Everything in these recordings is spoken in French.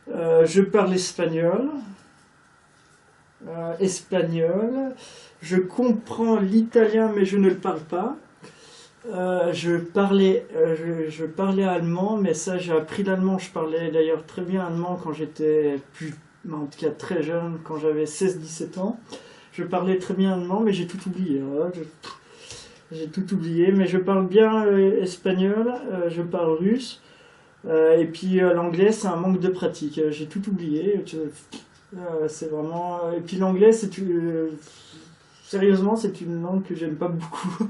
Je parle espagnol. Je comprends l'italien, mais je ne le parle pas. Je parlais allemand, mais ça j'ai appris l'allemand. Je parlais d'ailleurs très bien allemand quand j'étais en tout cas très jeune, quand j'avais 16-17 ans. Je parlais très bien allemand, mais j'ai tout oublié. Voilà. J'ai tout oublié, mais je parle bien espagnol, je parle russe, et puis l'anglais c'est un manque de pratique. J'ai tout oublié. C'est vraiment. Et puis l'anglais, sérieusement, c'est une langue que j'aime pas beaucoup.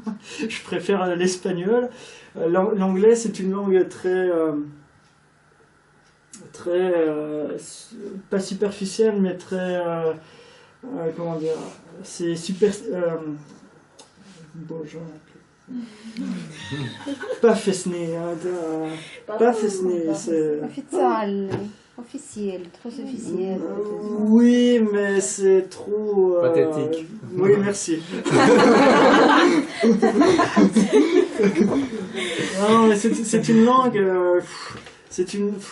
Je préfère l'espagnol. L'anglais, c'est une langue très, pas superficielle, mais très, comment dire, c'est super, bon, pas fesné, hein, pas fesné, c'est. Officiel, trop officiel. Oui, mais c'est trop. Pathétique. Oui, merci. Non, mais c'est une langue.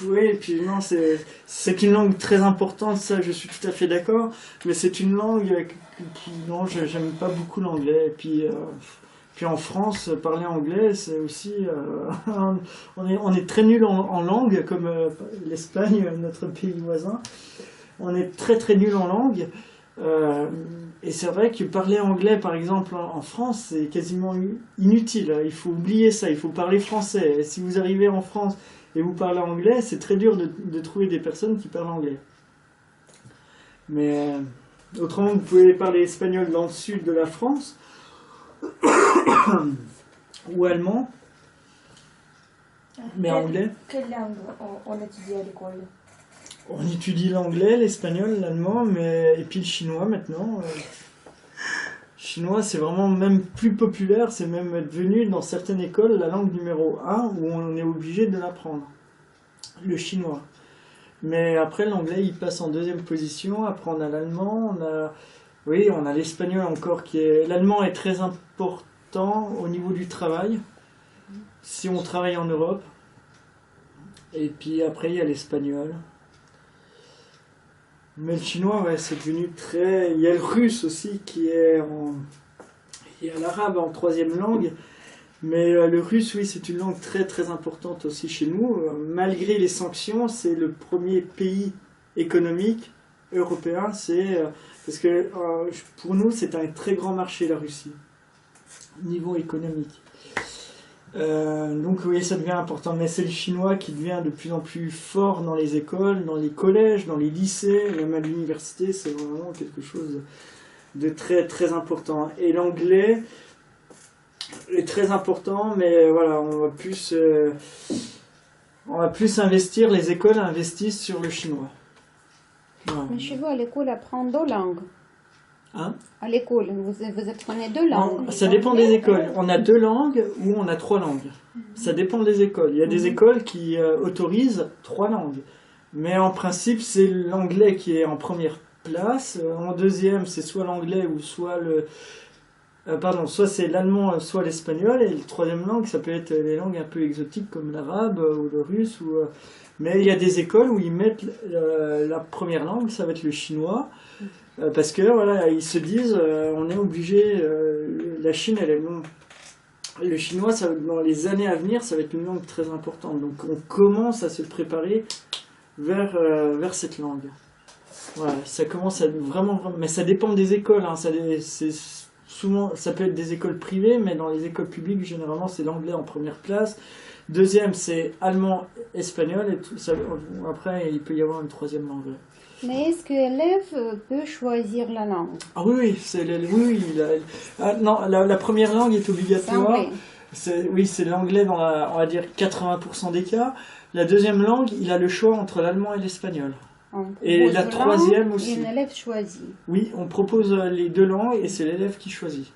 Oui, et puis non, c'est une langue très importante, ça, je suis tout à fait d'accord. Mais c'est une langue non, j'aime pas beaucoup l'anglais. Et puis en France, parler anglais, c'est aussi... on est très nul en langue, comme l'Espagne, notre pays voisin. On est très très nul en langue. Et c'est vrai que parler anglais, par exemple, en France, c'est quasiment inutile. Il faut oublier ça, il faut parler français. Et si vous arrivez en France et vous parlez anglais, c'est très dur de trouver des personnes qui parlent anglais. Mais autrement, vous pouvez parler espagnol dans le sud de la France, ou allemand, mais anglais. Quelle langue on étudie à l'école? On étudie l'anglais, l'espagnol, l'allemand, et puis le chinois maintenant. Chinois, c'est vraiment même plus populaire, c'est même devenu dans certaines écoles la langue numéro 1 où on est obligé de l'apprendre, le chinois. Mais après l'anglais il passe en deuxième position, après on a l'allemand, on a l'espagnol encore L'allemand est très important au niveau du travail, si on travaille en Europe. Et puis après il y a l'espagnol. Mais le chinois, ouais, c'est devenu très... Il y a le russe aussi Il y a l'arabe en troisième langue. Mais le russe, oui, c'est une langue très très importante aussi chez nous. Malgré les sanctions, c'est le premier pays économique européen. Parce que pour nous, c'est un très grand marché, la Russie, niveau économique. Donc oui, ça devient important, mais c'est le chinois qui devient de plus en plus fort dans les écoles, dans les collèges, dans les lycées, même à l'université, c'est vraiment quelque chose de très très important. Et l'anglais est très important, mais voilà, on va plus investir, les écoles investissent sur le chinois. Voilà. Mais chez vous, à l'école, apprendre deux langues. Hein? À l'école, vous apprenez deux langues. Ça dépend des écoles. On a 2 langues ou on a 3 langues. Ça dépend des écoles. Il y a des écoles qui autorisent 3 langues. Mais en principe, c'est l'anglais qui est en première place. En deuxième, c'est soit l'anglais ou soit soit c'est l'allemand, soit l'espagnol. Et la troisième langue, ça peut être les langues un peu exotiques comme l'arabe ou le russe. Mais il y a des écoles où ils mettent la première langue, ça va être le chinois. Parce que voilà, ils se disent, on est obligé, la Chine, le chinois, dans les années à venir, ça va être une langue très importante. Donc on commence à se préparer vers cette langue. Voilà, ça commence à vraiment, mais ça dépend des écoles. Hein, souvent, ça peut être des écoles privées, mais dans les écoles publiques, généralement, c'est l'anglais en première place. Deuxième, c'est allemand, espagnol, et après, il peut y avoir une troisième langue. Mais est-ce que l'élève peut choisir la langue? Ah oui, non, la première langue est obligatoire. C'est l'anglais dans on va dire 80% des cas. La deuxième langue, il a le choix entre l'allemand et l'espagnol. Et la troisième aussi. Et l'élève choisit. Oui, on propose les 2 langues et c'est l'élève qui choisit.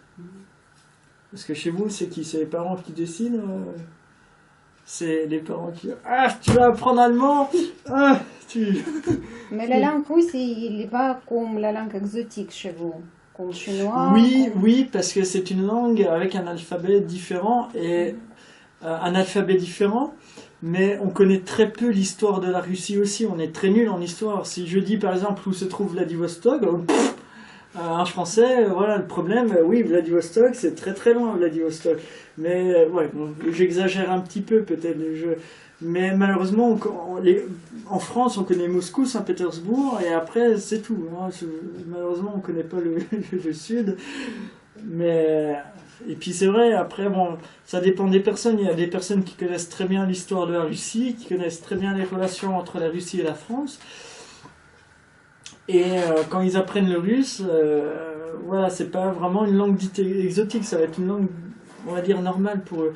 Parce que chez vous, c'est qui? C'est les parents qui décident? C'est les parents qui... Ah, tu vas apprendre allemand? Mais la langue russe, il n'est pas comme la langue exotique chez vous, comme chinois. Oui, parce que c'est une langue avec un alphabet différent. Et un alphabet différent, mais on connaît très peu l'histoire de la Russie aussi. On est très nul en histoire. Si je dis par exemple où se trouve Vladivostok, un Français, voilà le problème. Oui, Vladivostok, c'est très très loin Vladivostok. Mais ouais, bon, j'exagère un petit peu peut-être. Mais malheureusement, en France, on connaît Moscou, Saint-Pétersbourg, et après, c'est tout. Hein. Malheureusement, on ne connaît pas le Sud. Mais, et puis c'est vrai, après, bon, ça dépend des personnes. Il y a des personnes qui connaissent très bien l'histoire de la Russie, qui connaissent très bien les relations entre la Russie et la France. Et quand ils apprennent le russe, voilà, c'est pas vraiment une langue dite exotique, ça va être une langue, on va dire, normale pour eux.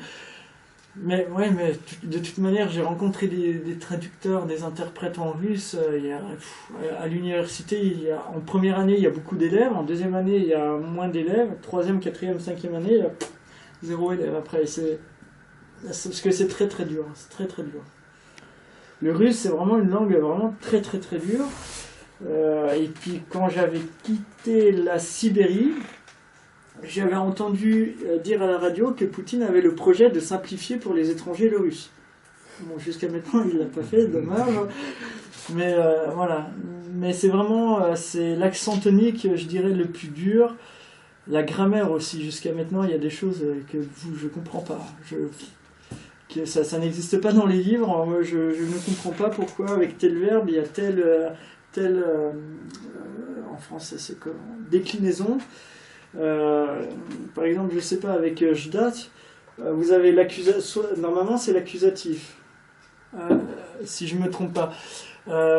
Mais ouais, mais de toute manière, j'ai rencontré des traducteurs, des interprètes en russe. À l'université, en première année, il y a beaucoup d'élèves. En deuxième année, il y a moins d'élèves. Troisième, quatrième, cinquième année, il y a zéro élève. Après, parce que c'est très très dur. C'est très très dur. Le russe, c'est vraiment une langue vraiment très très très dure. Et puis quand j'avais quitté la Sibérie, j'avais entendu dire à la radio que Poutine avait le projet de simplifier pour les étrangers le russe. Bon, jusqu'à maintenant, il ne l'a pas fait, dommage. Mais voilà. Mais c'est vraiment c'est l'accent tonique, je dirais, le plus dur. La grammaire aussi. Jusqu'à maintenant, il y a des choses que je ne comprends pas. Que ça n'existe pas dans les livres. Je ne comprends pas pourquoi, avec tel verbe, il y a telle en français, c'est comment, déclinaison. Par exemple, je sais pas, avec jdat, vous avez l'accusation, normalement c'est l'accusatif, si je me trompe pas.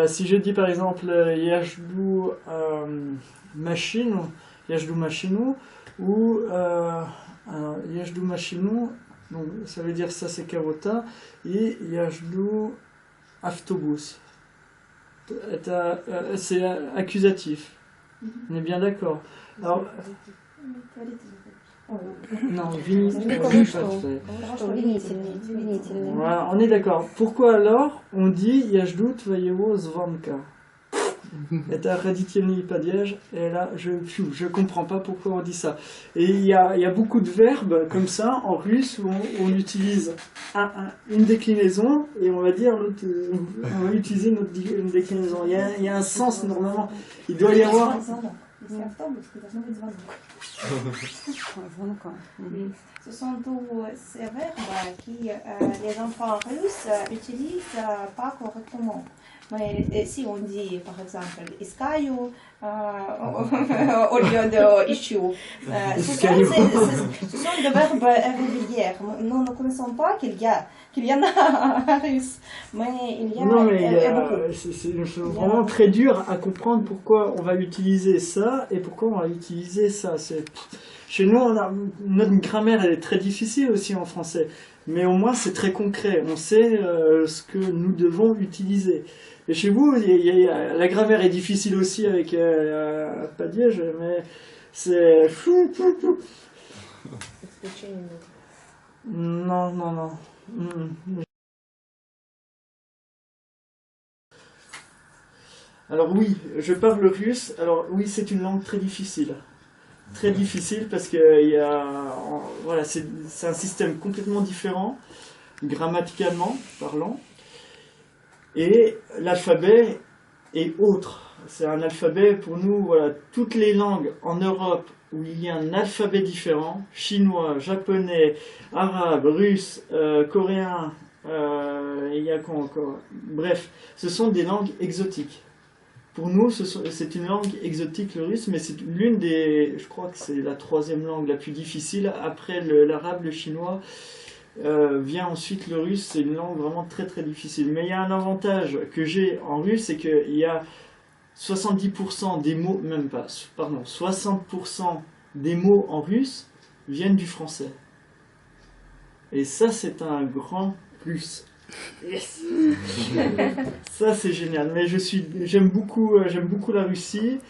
Si je dis par exemple yajdu machinu, ou yajdu machinu, donc ça veut dire ça c'est kavota, et yajdu автobus. C'est accusatif. On est bien d'accord. Alors, non, voilà, on est d'accord. Pourquoi alors on dit Yajdu Tvayevo Zvanka? Et Radityenny Padieж, et là je comprends pas pourquoi on dit ça. Et il y a beaucoup de verbes comme ça en russe où on utilise une déclinaison et on va dire on va utiliser une déclinaison. Il y a un sens normalement. Il doit y avoir. Ce sont tous ces verbes que les enfants russes utilisent pas correctement. Mais si on dit par exemple искаю au lieu de ищу, ce sont des verbes irréguliers. Nous ne connaissons pas qu'il y en a en russe, mais il y a, non, mais beaucoup. C'est vraiment très dur à comprendre pourquoi on va utiliser ça et pourquoi on va utiliser ça. Chez nous, notre grammaire elle est très difficile aussi en français, mais au moins c'est très concret. On sait ce que nous devons utiliser. Et chez vous, la grammaire est difficile aussi avec Padieж, mais c'est... Non. Alors oui, je parle russe. Alors oui, c'est une langue très difficile. Très difficile parce que voilà, c'est un système complètement différent, grammaticalement parlant. Et l'alphabet est autre. C'est un alphabet pour nous, voilà, toutes les langues en Europe où il y a un alphabet différent, chinois, japonais, arabe, russe, coréen, il y a quoi encore? Bref, ce sont des langues exotiques. Pour nous, c'est une langue exotique le russe, mais c'est l'une des, je crois que c'est la troisième langue la plus difficile, après l'arabe, le chinois. Vient ensuite le russe, c'est une langue vraiment très très difficile. Mais il y a un avantage que j'ai en russe, c'est qu'il y a 70% des mots, même pas, pardon, 60% des mots en russe viennent du français. Et ça, c'est un grand plus. Yes. Ça, c'est génial. Mais j'aime beaucoup la Russie.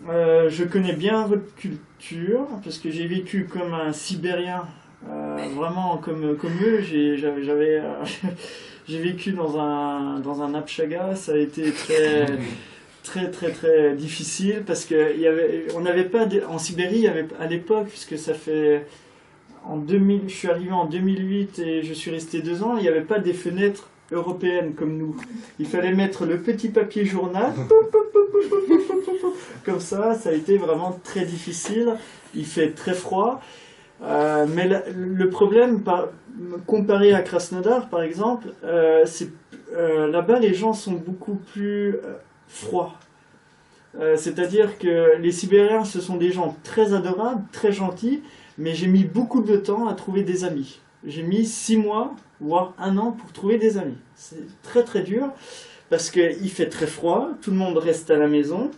Je connais bien votre culture, parce que j'ai vécu comme un Sibérien. Vraiment comme eux, j'ai vécu dans un Abshaga. Ça a été très difficile parce que on n'avait pas en Sibérie, à l'époque, puisque ça fait en 2000, je suis arrivé en 2008 et je suis resté 2 ans, il n'y avait pas des fenêtres européennes comme nous. Il fallait mettre le petit papier journal, comme ça a été vraiment très difficile. Il fait très froid. Mais le problème, comparé à Krasnodar par exemple, c'est là-bas les gens sont beaucoup plus froids. C'est-à-dire que les Sibériens, ce sont des gens très adorables, très gentils, mais j'ai mis beaucoup de temps à trouver des amis. J'ai mis 6 mois, voire 1 an pour trouver des amis. C'est très très dur, parce qu'il fait très froid, tout le monde reste à la maison,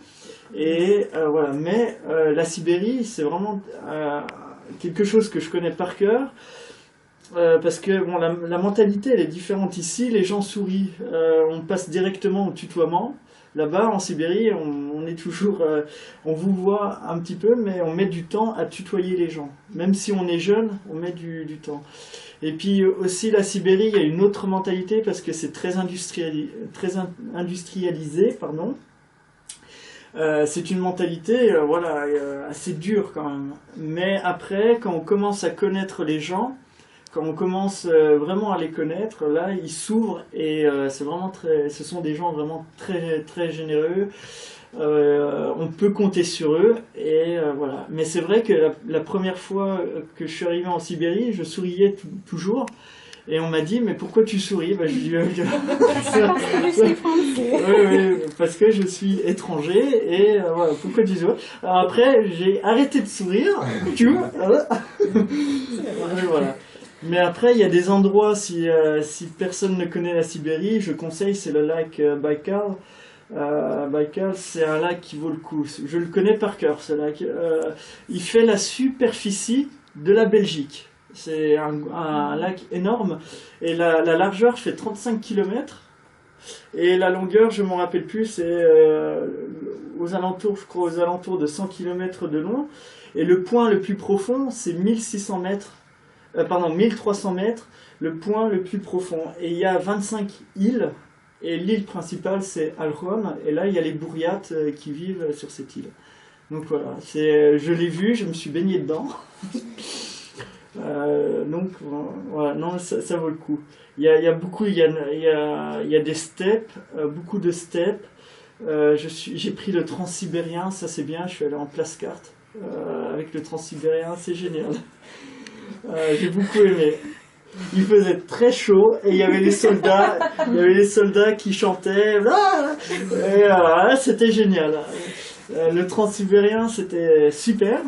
et voilà. Mais la Sibérie, c'est vraiment quelque chose que je connais par cœur, parce que bon, la mentalité elle est différente ici, les gens sourient, on passe directement au tutoiement. Là-bas, en Sibérie, on est toujours, on vous voit un petit peu, mais on met du temps à tutoyer les gens. Même si on est jeune, on met du temps. Et puis aussi, la Sibérie, il y a une autre mentalité parce que c'est très industrialisé, pardon. C'est une mentalité, voilà, assez dure quand même. Mais après, quand on commence à connaître les gens, quand on commence vraiment à les connaître, là, ils s'ouvrent et c'est vraiment ce sont des gens vraiment très, très généreux. On peut compter sur eux et voilà. Mais c'est vrai que la première fois que je suis arrivé en Sibérie, je souriais toujours. Et on m'a dit, mais pourquoi tu souris? Bah, je dis, Je suis français. oui, parce que je suis étranger et voilà, pourquoi tu souris? Alors après, j'ai arrêté de sourire, tu vois. Voilà. Mais après, il y a des endroits, si personne ne connaît la Sibérie, je conseille, c'est le lac Baïkal. Baïkal, c'est un lac qui vaut le coup. Je le connais par cœur, ce lac. Il fait la superficie de la Belgique. C'est un lac énorme. Et la largeur fait 35 km. Et la longueur, je ne m'en rappelle plus, c'est aux alentours, je crois, aux alentours de 100 km de long. Et le point le plus profond, c'est 1600 mètres. 1300 mètres, le point le plus profond. Et il y a 25 îles, et l'île principale c'est Alhom, et là il y a les Bouriates qui vivent sur cette île. Donc voilà, je l'ai vu, je me suis baigné dedans. Donc voilà, non, ça vaut le coup. Il y a beaucoup, il y a des steppes, beaucoup de steppes. J'ai pris le transsibérien, ça c'est bien, je suis allé en place-carte avec le transsibérien, c'est génial. J'ai beaucoup aimé. Il faisait très chaud et il y avait les soldats, qui chantaient. Et c'était génial. Le transsibérien, c'était super.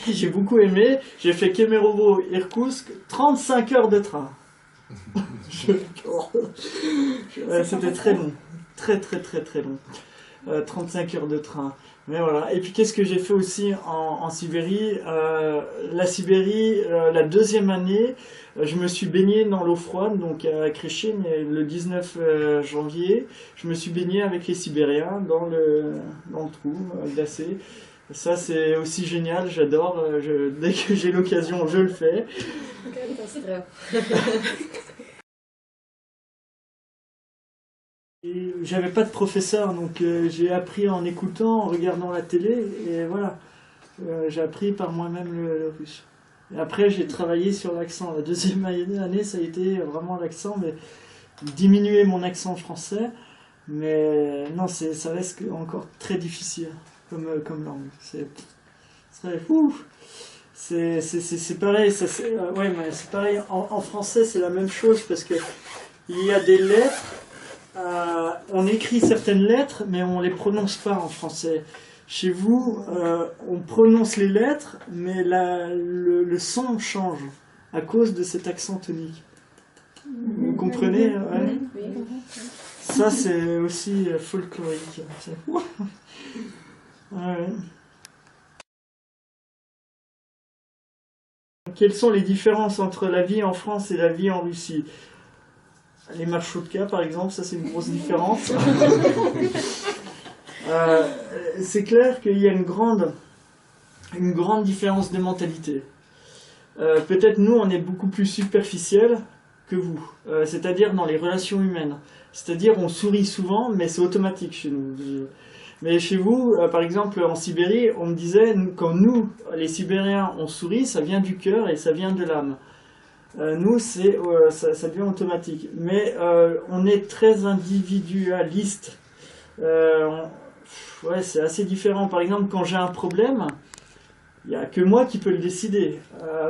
J'ai beaucoup aimé. J'ai fait Kemerovo-Irkoutsk, 35 heures de train. C'était très long. Très très très très long. 35 heures de train. Mais voilà. Et puis qu'est-ce que j'ai fait aussi en Sibérie? La Sibérie, la deuxième année, je me suis baigné dans l'eau froide, donc à Krichin, le 19 janvier. Je me suis baigné avec les Sibériens dans le trou glacé. Ça c'est aussi génial, j'adore. Dès que j'ai l'occasion, je le fais. J'avais pas de professeur, donc j'ai appris en écoutant, en regardant la télé, et voilà. J'ai appris par moi-même le russe. Et après, j'ai travaillé sur l'accent. La deuxième année, ça a été vraiment l'accent, mais diminuer mon accent français. Mais non, ça reste encore très difficile comme langue. C'est pareil, ouais, mais c'est pareil. En français, c'est la même chose parce que il y a des lettres. On écrit certaines lettres, mais on ne les prononce pas en français. Chez vous, on prononce les lettres, mais le son change à cause de cet accent tonique. Vous comprenez? Ouais. Ça, c'est aussi folklorique. Ouais. Quelles sont les différences entre la vie en France et la vie en Russie? Les marchoutka, par exemple, ça c'est une grosse différence. C'est clair qu'il y a une grande différence de mentalité. Peut-être nous, on est beaucoup plus superficiel que vous, c'est-à-dire dans les relations humaines. C'est-à-dire on sourit souvent, mais c'est automatique chez nous. Mais chez vous, par exemple en Sibérie, on me disait, quand nous, les Sibériens, on sourit, ça vient du cœur et ça vient de l'âme. Nous, ça devient automatique. Mais on est très individualiste. Ouais, c'est assez différent. Par exemple, quand j'ai un problème, il n'y a que moi qui peux le décider.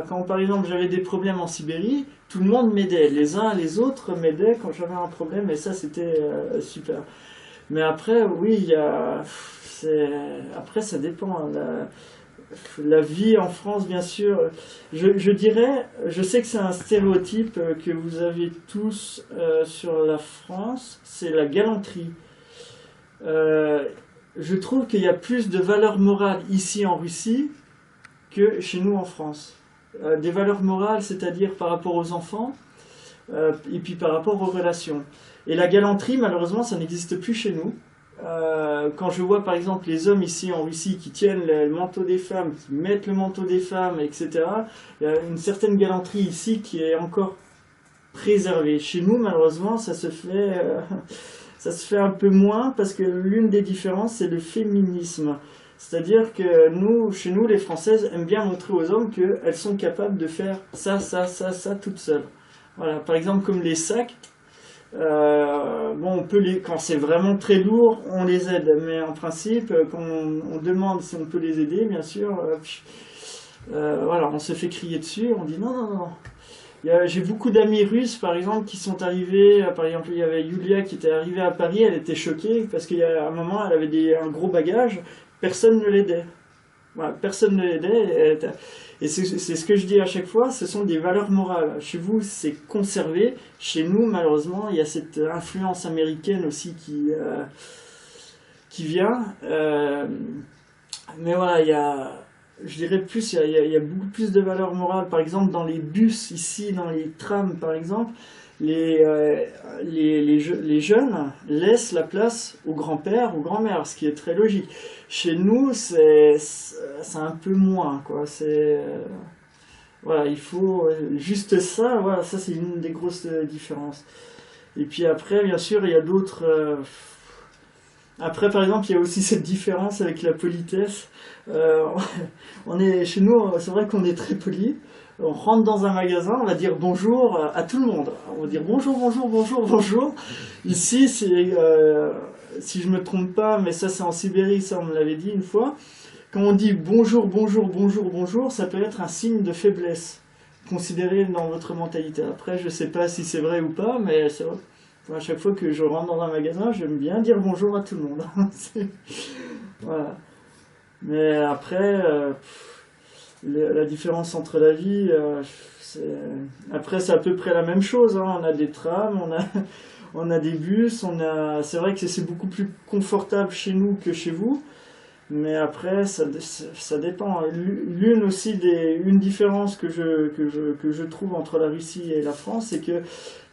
Quand par exemple j'avais des problèmes en Sibérie, tout le monde m'aidait. Les uns les autres m'aidaient quand j'avais un problème et ça c'était super. Mais après, oui, après ça dépend. Hein, la vie en France, bien sûr. Je dirais, je sais que c'est un stéréotype que vous avez tous sur la France, c'est la galanterie. Je trouve qu'il y a plus de valeurs morales ici en Russie que chez nous en France. Des valeurs morales, c'est-à-dire par rapport aux enfants, et puis par rapport aux relations. Et la galanterie, malheureusement, ça n'existe plus chez nous. Quand je vois par exemple les hommes ici en Russie qui tiennent le manteau des femmes, qui mettent le manteau des femmes, etc., il y a une certaine galanterie ici qui est encore préservée. Chez nous, malheureusement, ça se fait un peu moins parce que l'une des différences, c'est le féminisme. C'est-à-dire que nous, chez nous, les Françaises aiment bien montrer aux hommes qu'elles sont capables de faire ça, ça, ça, ça toutes seules. Voilà, par exemple comme les sacs. Bon, on peut quand c'est vraiment très lourd, on les aide. Mais en principe, quand on demande si on peut les aider, bien sûr, voilà, on se fait crier dessus. On dit non, non, non. J'ai beaucoup d'amis russes, par exemple, qui sont arrivés. Par exemple, il y avait Yulia qui était arrivée à Paris. Elle était choquée parce qu'à un moment, elle avait un gros bagage. Personne ne l'aidait. Voilà, personne ne l'aidait. Et c'est ce que je dis à chaque fois, ce sont des valeurs morales. Chez vous, c'est conservé. Chez nous, malheureusement, il y a cette influence américaine aussi qui vient. Mais voilà, je dirais plus, il y a beaucoup plus de valeurs morales. Par exemple, dans les bus, ici, dans les trams, par exemple, les jeunes laissent la place au grand-père, aux grand-mères, ce qui est très logique. Chez nous, c'est un peu moins, quoi. Voilà, il faut juste ça. Voilà, ça c'est une des grosses différences. Et puis après, bien sûr, il y a d'autres. Après, par exemple, il y a aussi cette différence avec la politesse. Chez nous, c'est vrai qu'on est très poli. On rentre dans un magasin, on va dire bonjour à tout le monde. On va dire bonjour, bonjour, bonjour, bonjour. Ici, si je me trompe pas, mais ça c'est en Sibérie, ça on me l'avait dit une fois. Quand on dit bonjour, bonjour, bonjour, bonjour, ça peut être un signe de faiblesse, considéré dans votre mentalité. Après, je sais pas si c'est vrai ou pas, mais c'est vrai. À chaque fois que je rentre dans un magasin, j'aime bien dire bonjour à tout le monde. Voilà. Mais après, la différence entre la vie, après c'est à peu près la même chose. Hein. On a des trams, on a des bus, c'est vrai que c'est beaucoup plus confortable chez nous que chez vous. Mais après, ça dépend. Une différence que je trouve entre la Russie et la France, c'est que,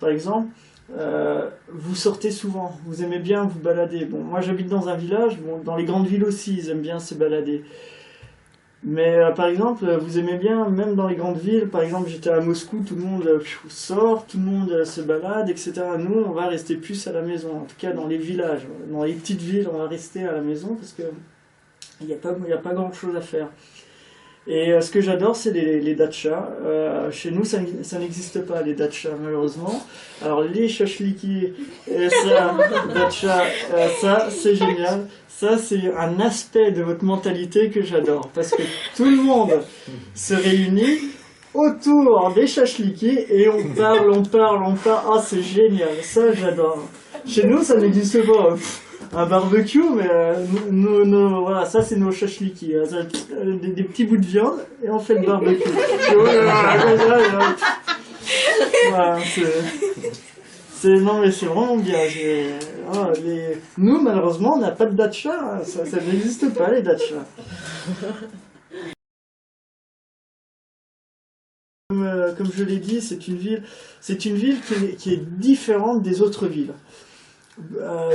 par exemple, vous sortez souvent, vous aimez bien vous balader. Bon, moi j'habite dans un village, bon, dans les grandes villes aussi, ils aiment bien se balader. Mais par exemple, vous aimez bien, même dans les grandes villes, par exemple j'étais à Moscou, tout le monde sort, tout le monde se balade, etc. Nous, on va rester plus à la maison, en tout cas dans les villages. Dans les petites villes, on va rester à la maison parce que il n'y a pas grand chose à faire. Et ce que j'adore, c'est les dachas. Chez nous, ça n'existe pas, les dachas, malheureusement. Alors, les chachliki, dacha, ça, c'est génial. Ça, c'est un aspect de votre mentalité que j'adore. Parce que tout le monde se réunit autour des chachliki et on parle. Ah, c'est génial. Ça, j'adore. Chez nous, ça n'existe pas. Un barbecue, mais voilà, ça c'est nos chachliki, des petits bouts de viande et on fait le barbecue. Voilà, non mais c'est vraiment bien. Nous malheureusement on n'a pas de dacha, hein. Ça n'existe pas les dachas. Comme je l'ai dit, c'est une ville qui est différente des autres villes.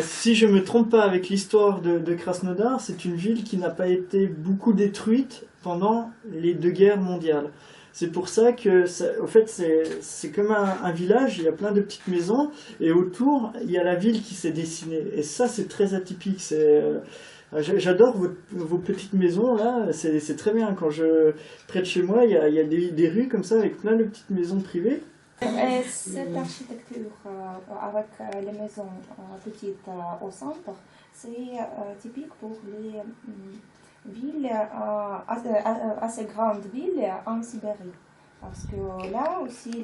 Si je me trompe pas avec l'histoire de Krasnodar, c'est une ville qui n'a pas été beaucoup détruite pendant les 2 guerres mondiales. C'est pour ça que, au fait, c'est comme un village, il y a plein de petites maisons, et autour, il y a la ville qui s'est dessinée. Et ça, c'est très atypique. J'adore vos petites maisons là, c'est très bien. Près de chez moi, il y a des rues comme ça avec plein de petites maisons privées. Cette architecture avec les maisons petites au centre, c'est typique pour les villes, assez grandes villes en Sibérie. Parce que là aussi,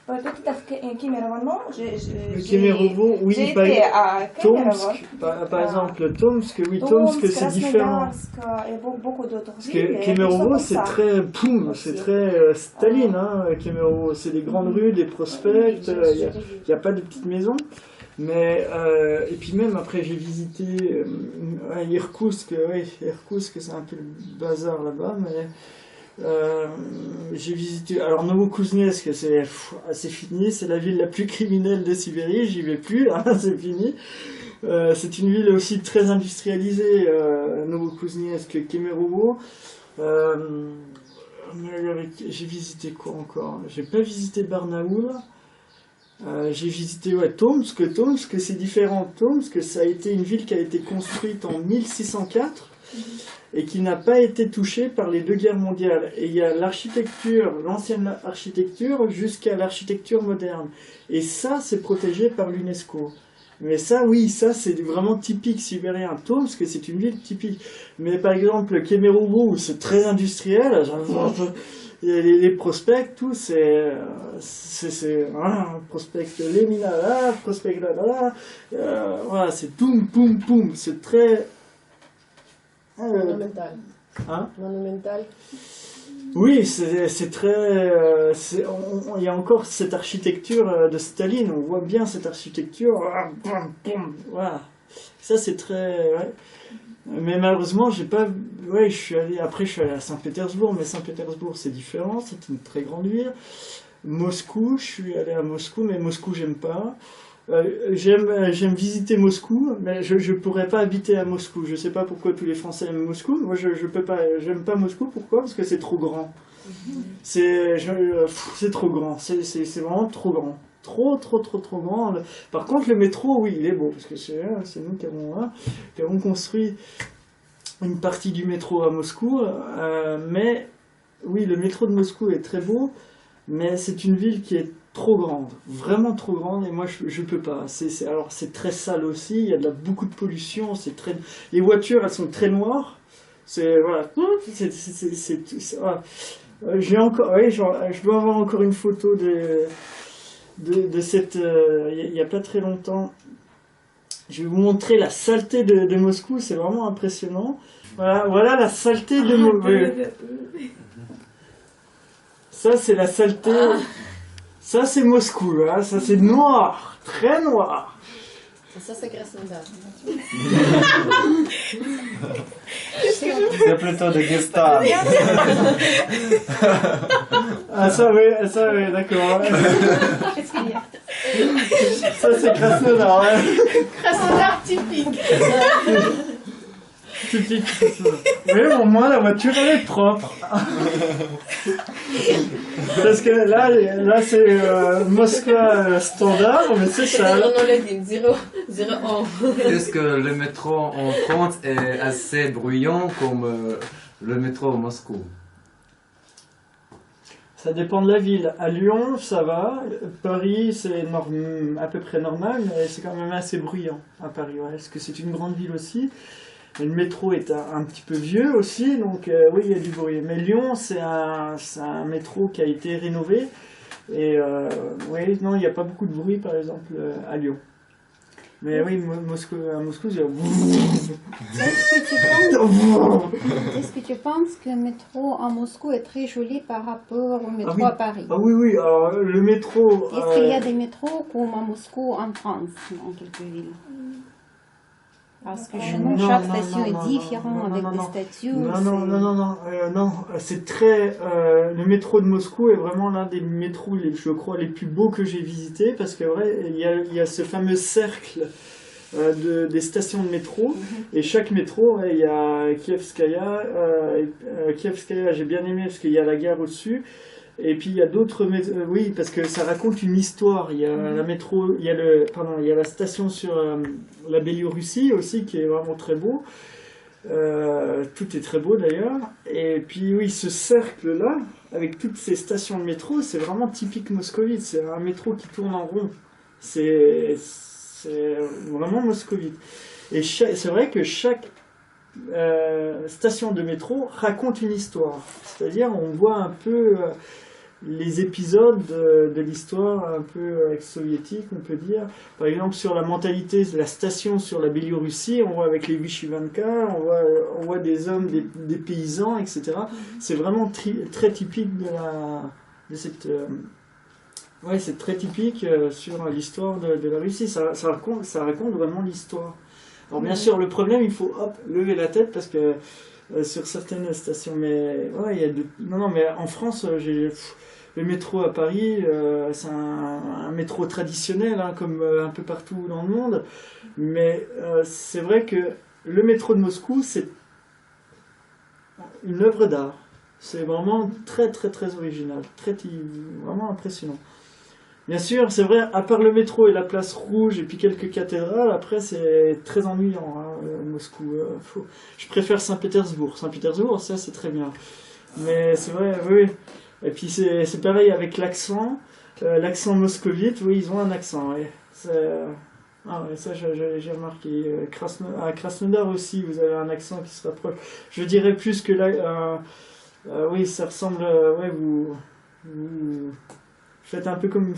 peut-être Kemerovo, non, Kemerovo, oui, j'ai été à Kemerovo. Tomsk, par exemple, Tomsk, oui, Tomsk, c'est différent. Et beaucoup d'autres Parce villes. que Kemerovo, c'est très poum, Aussi. c'est très Staline, hein, Kemerovo. C'est des grandes rues, des prospects, il n'y a pas de petites maisons. Mais, et puis même après, j'ai visité Irkoutsk, Irkoutsk, c'est un peu le bazar là-bas, mais. J'ai visité. Alors Novokuznetsk, c'est fini, c'est la ville la plus criminelle de Sibérie, j'y vais plus, hein, c'est fini. C'est une ville aussi très industrialisée, Novokuznetsk, Kemerovo. J'ai visité quoi encore? J'ai pas visité Barnaoul. J'ai visité Tomsk. Tomsk, c'est différent. Tomsk, ça a été une ville qui a été construite en 1604. Et qui n'a pas été touchée par les 2 guerres mondiales. Et il y a l'architecture, l'ancienne architecture, jusqu'à l'architecture moderne. Et ça, c'est protégé par l'UNESCO. Mais ça, oui, ça, c'est vraiment typique sibérien. Tomsk, c'est une ville typique. Mais par exemple, Kemerovo, où c'est très industriel, les prospects, tout, c'est prospect Lémina là, prospect là, voilà, c'est poum, poum, poum, c'est très... Monumental. Hein? Monumental. Oui, c'est très... il y a encore cette architecture de Staline, on voit bien cette architecture. Voilà. Ça, c'est très... Ouais. Mais malheureusement, j'ai pas... Ouais, je suis allé à Saint-Pétersbourg, mais Saint-Pétersbourg, c'est différent, c'est une très grande ville. Moscou, je suis allé à Moscou, mais Moscou, j'aime pas. J'aime visiter Moscou, mais je pourrais pas habiter à Moscou. Je sais pas pourquoi tous les Français aiment Moscou. Moi, je peux pas. J'aime pas Moscou. Pourquoi? Parce que c'est trop grand. C'est trop grand. C'est vraiment trop grand. Trop grand. Par contre, le métro, oui, il est beau parce que c'est nous qui avons construit une partie du métro à Moscou. Mais oui, le métro de Moscou est très beau, mais c'est une ville qui est trop grande, vraiment trop grande, et moi je peux pas. Alors c'est très sale aussi, il y a beaucoup de pollution, les voitures elles sont très noires, voilà. Voilà. J'ai encore, oui, je dois avoir encore une photo de cette, il y a pas très longtemps. Je vais vous montrer la saleté de Moscou, c'est vraiment impressionnant. Voilà la saleté de Moscou. Ça c'est la saleté. Ça c'est Moscou, hein. Ça c'est noir, très noir. Ça c'est Krasnodar. C'est plutôt de Gestal. Ah ça oui, d'accord. Ça c'est Krasnodar, hein. Krasnodar typique. Typique. Oui, au moins la voiture elle est propre. Parce que là c'est Moscou standard, mais c'est sale. Est-ce que le métro en France est assez bruyant comme le métro à Moscou? Ça dépend de la ville. À Lyon, ça va. Paris, c'est à peu près normal, mais c'est quand même assez bruyant à Paris, ouais, parce que c'est une grande ville aussi. Le métro est un petit peu vieux aussi, donc oui, il y a du bruit. Mais Lyon, c'est un métro qui a été rénové. Et oui, non, il n'y a pas beaucoup de bruit, par exemple, à Lyon. Mais oui, à Moscou, il y a... Est-ce que tu penses que le métro à Moscou est très joli par rapport au métro à Paris? Ah oui, alors le métro... Est-ce qu'il y a des métros comme à Moscou en France, dans quelques villes? Parce que chez nous, chaque station est différente avec des statues. Non, c'est très... le métro de Moscou est vraiment l'un des métros, je crois, les plus beaux que j'ai visités, parce que il y a ce fameux cercle des stations de métro, et chaque métro, il y a Kievskaya, j'ai bien aimé parce qu'il y a la gare au-dessus. Et puis il y a d'autres oui, parce que ça raconte une histoire. Il y a la métro, il y a la station sur la Biélorussie aussi qui est vraiment très beau. Tout est très beau d'ailleurs. Et puis oui, ce cercle-là, avec toutes ces stations de métro, c'est vraiment typique moscovite. C'est un métro qui tourne en rond. C'est vraiment moscovite. Et c'est vrai que chaque station de métro raconte une histoire. C'est-à-dire, on voit un peu les épisodes de l'histoire un peu ex-soviétique, on peut dire. Par exemple, sur la mentalité de la station sur la Biélorussie, on voit avec les Vychivanka, on voit des hommes, des paysans, etc. C'est vraiment très typique de cette... ouais, c'est très typique sur l'histoire de la Russie. Ça raconte vraiment l'histoire. Alors bien sûr, le problème, il faut lever la tête parce que sur certaines stations, mais ouais, il y a non, mais en France, le métro à Paris, c'est un métro traditionnel, hein, comme un peu partout dans le monde. Mais c'est vrai que le métro de Moscou, c'est une œuvre d'art. C'est vraiment très très très original, vraiment impressionnant. Bien sûr, c'est vrai, à part le métro et la place rouge et puis quelques cathédrales, après c'est très ennuyant, hein, Moscou. Je préfère Saint-Pétersbourg. Saint-Pétersbourg, ça c'est très bien. Mais c'est vrai, oui. Et puis c'est pareil avec l'accent. L'accent moscovite, oui, ils ont un accent. Ouais. Ah ouais, ça j'ai remarqué. À Krasnodar aussi, vous avez un accent qui se rapproche. Je dirais plus que là, oui, ça ressemble. Ouais, vous faites un peu comme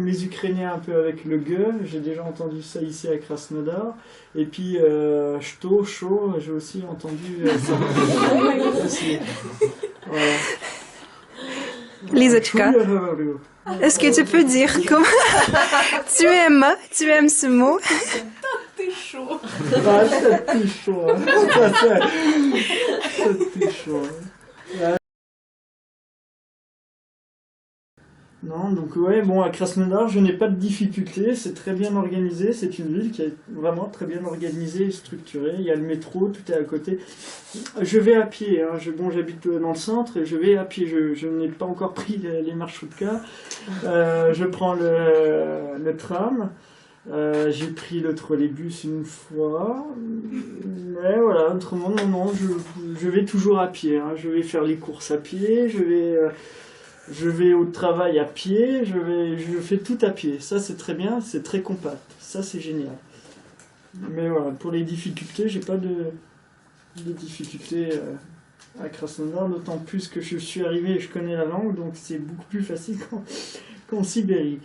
les Ukrainiens, un peu avec le gueux. J'ai déjà entendu ça ici à Krasnodar. Et puis, chaud, j'ai aussi entendu ça. Aussi. Voilà. Лизочка, est-ce que tu peux dire comment tu aimes ce mot? T'es chaud. Ah, c'est chaud. C'est chaud. Non, donc ouais, bon, à Krasnodar, je n'ai pas de difficulté, c'est très bien organisé, c'est une ville qui est vraiment très bien organisée et structurée, il y a le métro, tout est à côté. Je vais à pied, hein. J'habite dans le centre et je vais à pied, je n'ai pas encore pris les marchrutka, je prends le tram, j'ai pris le trolleybus une fois, mais voilà, autrement, non, je vais toujours à pied, hein. Je vais faire les courses à pied, je vais au travail à pied, je fais tout à pied. Ça, c'est très bien, c'est très compact. Ça, c'est génial. Mais voilà, pour les difficultés, j'ai pas de difficultés à Krasnodar, d'autant plus que je suis arrivé et je connais la langue, donc c'est beaucoup plus facile qu'en Sibérie.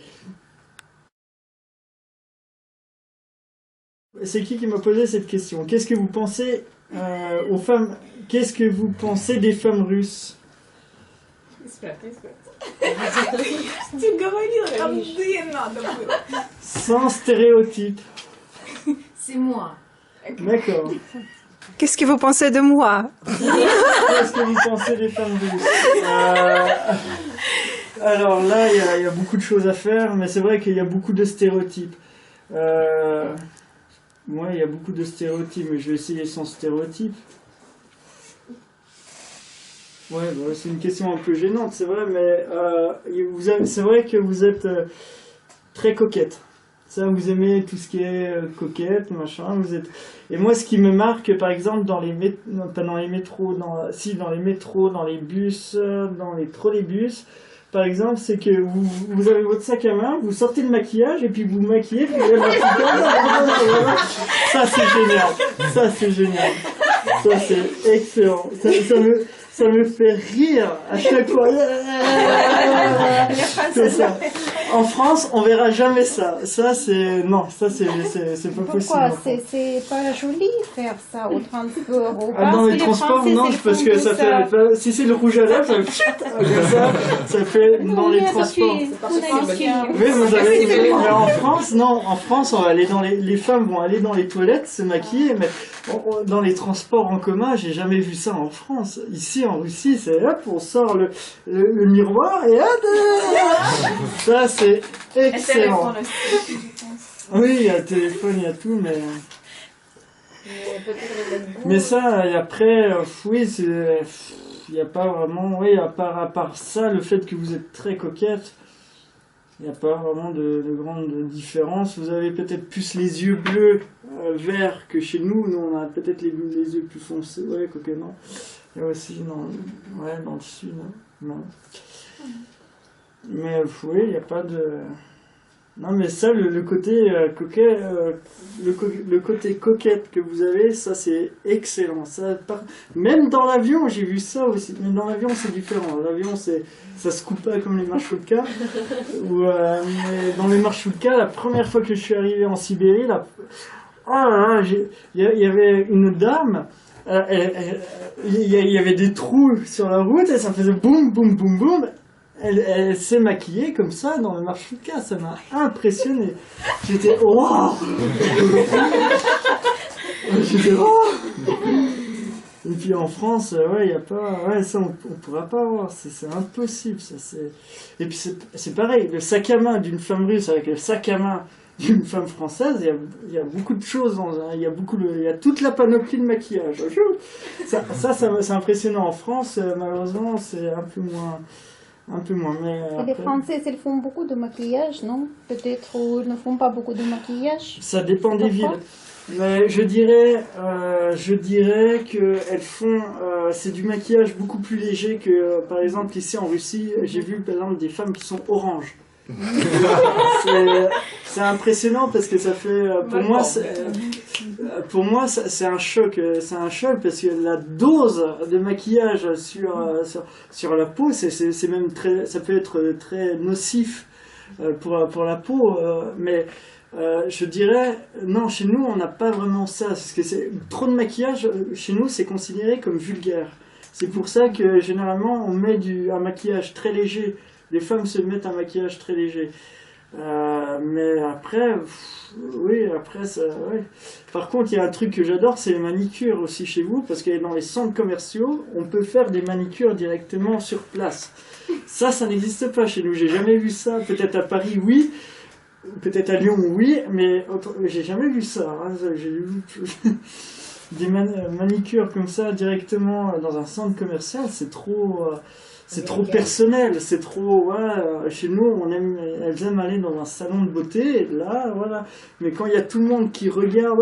C'est qui m'a posé cette question? Qu'est-ce que vous pensez aux femmes? Qu'est-ce que vous pensez des femmes russes? Ты говорила, там «ды» надо было. Sans stéréotype. C'est moi. D'accord. Qu'est-ce que vous pensez de moi? Qu'est-ce que vous pensez des femmes russes? Alors là, il y a beaucoup de choses à faire, mais c'est vrai qu'il y a beaucoup de stéréotypes. Moi, il y a beaucoup de stéréotypes, mais je vais essayer sans stéréotypes. Ouais, bah, c'est une question un peu gênante, c'est vrai, mais c'est vrai que vous êtes très coquette. Ça, vous aimez tout ce qui est coquette, machin. Et moi, ce qui me marque, par exemple, pas dans les métros, dans les métros, dans les bus, dans les trolleybus, par exemple, c'est que vous avez votre sac à main, vous sortez le maquillage et puis vous maquillez, puis vous avez le maquillage. Ça, c'est génial. Ça, c'est génial. Ça, c'est excellent. Ça me fait rire à chaque fois. C'est ça. En France, on verra jamais ça. Ça, c'est pas Pourquoi? possible. C'est pas joli faire ça au transport. Dans les transports, non, parce que ça fait. Si c'est le rouge à lèvres, ça fait dans les transports. Oui, mais en France, non. En France, on va aller les femmes vont aller dans les toilettes se maquiller, mais dans les transports en commun, j'ai jamais vu ça en France. Ici, en Russie, c'est hop, on sort le miroir et hop, ça c'est excellent. Oui, il y a le téléphone, il y a tout, mais ça, et après, oui, il n'y a pas vraiment, oui, à part ça, le fait que vous êtes très coquette, il n'y a pas vraiment de grande différence. Vous avez peut-être plus les yeux bleus vert que chez nous. Nous, on a peut-être les yeux plus foncés. Ouais, quoique non. Il y a aussi, dans le sud, non. Mais oui, il n'y a pas de... Non, mais ça, le côté coquet, le côté coquette que vous avez, ça c'est excellent. Même dans l'avion, j'ai vu ça aussi. Mais dans l'avion, c'est différent. L'avion, ça se coupe pas comme les marchoukas. Mais dans les marchoukas, la première fois que je suis arrivé en Sibérie, il y avait une dame. Il y avait des trous sur la route et ça faisait boum, boum, boum, boum. Elle s'est maquillée comme ça dans le marchouka, ça m'a impressionné. J'étais waouh. J'étais waouh. Et puis en France, ouais, y a pas, ouais, ça on pourra pas avoir, c'est impossible, ça c'est. Et puis c'est pareil, le sac à main d'une femme russe avec le sac à main d'une femme française, il y a beaucoup de choses, il y a toute la panoplie de maquillage. Ça c'est impressionnant. En France, malheureusement, c'est un peu moins. Mais et les Français, ils font beaucoup de maquillage, non? Peut-être ils ne font pas beaucoup de maquillage. Ça dépend des villes. Mais je dirais qu'elles font... c'est du maquillage beaucoup plus léger que, par exemple, ici en Russie, j'ai vu, par exemple, des femmes qui sont oranges. C'est impressionnant parce que ça fait... Pour moi, c'est un choc. C'est un choc parce que la dose de maquillage sur la peau, c'est même très... Ça peut être très nocif pour la peau. Mais je dirais... Non, chez nous, on n'a pas vraiment ça. Parce que trop de maquillage, chez nous, c'est considéré comme vulgaire. C'est pour ça que, généralement, on met un maquillage très léger. Les femmes se mettent un maquillage très léger. Mais après, ça... Ouais. Par contre, il y a un truc que j'adore, c'est les manicures aussi chez vous, parce que dans les centres commerciaux, on peut faire des manicures directement sur place. Ça n'existe pas chez nous. J'ai jamais vu ça. Peut-être à Paris, oui. Peut-être à Lyon, oui. Mais j'ai jamais vu ça. Hein. J'ai vu des manicures comme ça directement dans un centre commercial. C'est trop personnel, c'est trop... Voilà, chez nous, elles aiment aller dans un salon de beauté, et là, voilà. Mais quand il y a tout le monde qui regarde,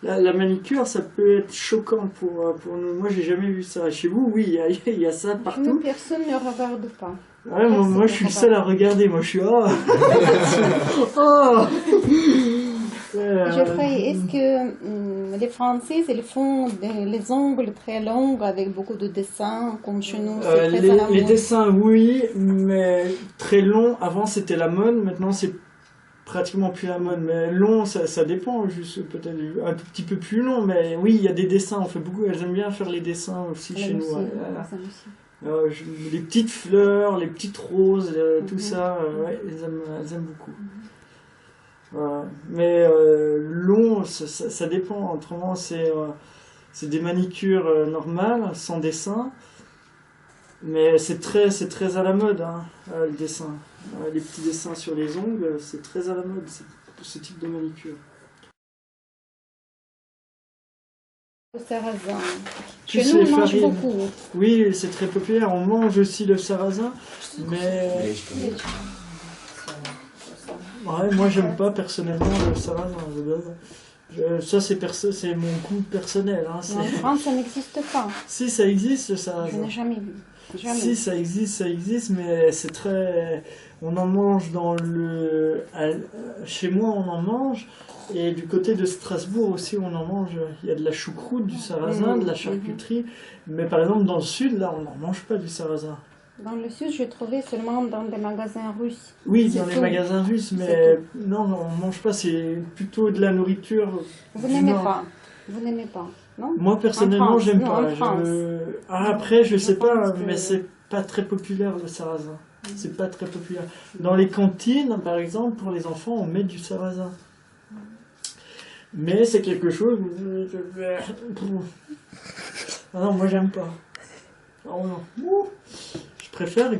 la manicure, ça peut être choquant pour nous. Moi, j'ai jamais vu ça. Chez vous, oui, il y a ça partout. Nous, personne ne regarde pas. Ouais, moi, je suis le seul à regarder. Moi, je suis... Geoffrey, est-ce que les Français, ils font les ongles très longs avec beaucoup de dessins, comme chez nous, c'est très à la mode? Les dessins, oui, mais très longs. Avant, c'était la mode. Maintenant, c'est pratiquement plus la mode. Mais long, ça dépend. Juste peut-être un tout petit peu plus long. Mais oui, il y a des dessins. On fait beaucoup. Elles aiment bien faire les dessins aussi chez nous. Les petites fleurs, les petites roses, tout ça, ouais, elles aiment beaucoup. Mais long, ça dépend. Autrement, c'est des manicures normales, sans dessin. Mais c'est très à la mode, hein, le dessin. Les petits dessins sur les ongles, c'est très à la mode, ce type de manicure. Le sarrasin. Tu Chez sais, nous, on mange farine. beaucoup. Oui, c'est très populaire. On mange aussi le sarrasin, mais... Ouais, moi, j'aime pas personnellement le sarrasin. Ça, c'est mon goût personnel. Hein, En France, ça n'existe pas. Si, ça existe, le sarrasin. Je n'ai jamais vu. Jamais. Si, ça existe, mais c'est très... On en mange chez moi, on en mange, et du côté de Strasbourg aussi, on en mange. Il y a de la choucroute, du sarrasin, de la charcuterie, mais par exemple, dans le sud, là, on n'en mange pas du sarrasin. Dans le sud, j'ai trouvé seulement dans des magasins russes. Oui, dans les magasins russes, mais non, on ne mange pas, c'est plutôt de la nourriture. Vous n'aimez pas? Vous n'aimez pas, non? Moi, personnellement, j'aime pas. Non, après, je sais pas, mais c'est pas très populaire le sarrasin. C'est pas très populaire. Dans les cantines, par exemple, pour les enfants, on met du sarrasin. Mais c'est quelque chose... Ah non, moi, j'aime pas. Oh non. Je préfère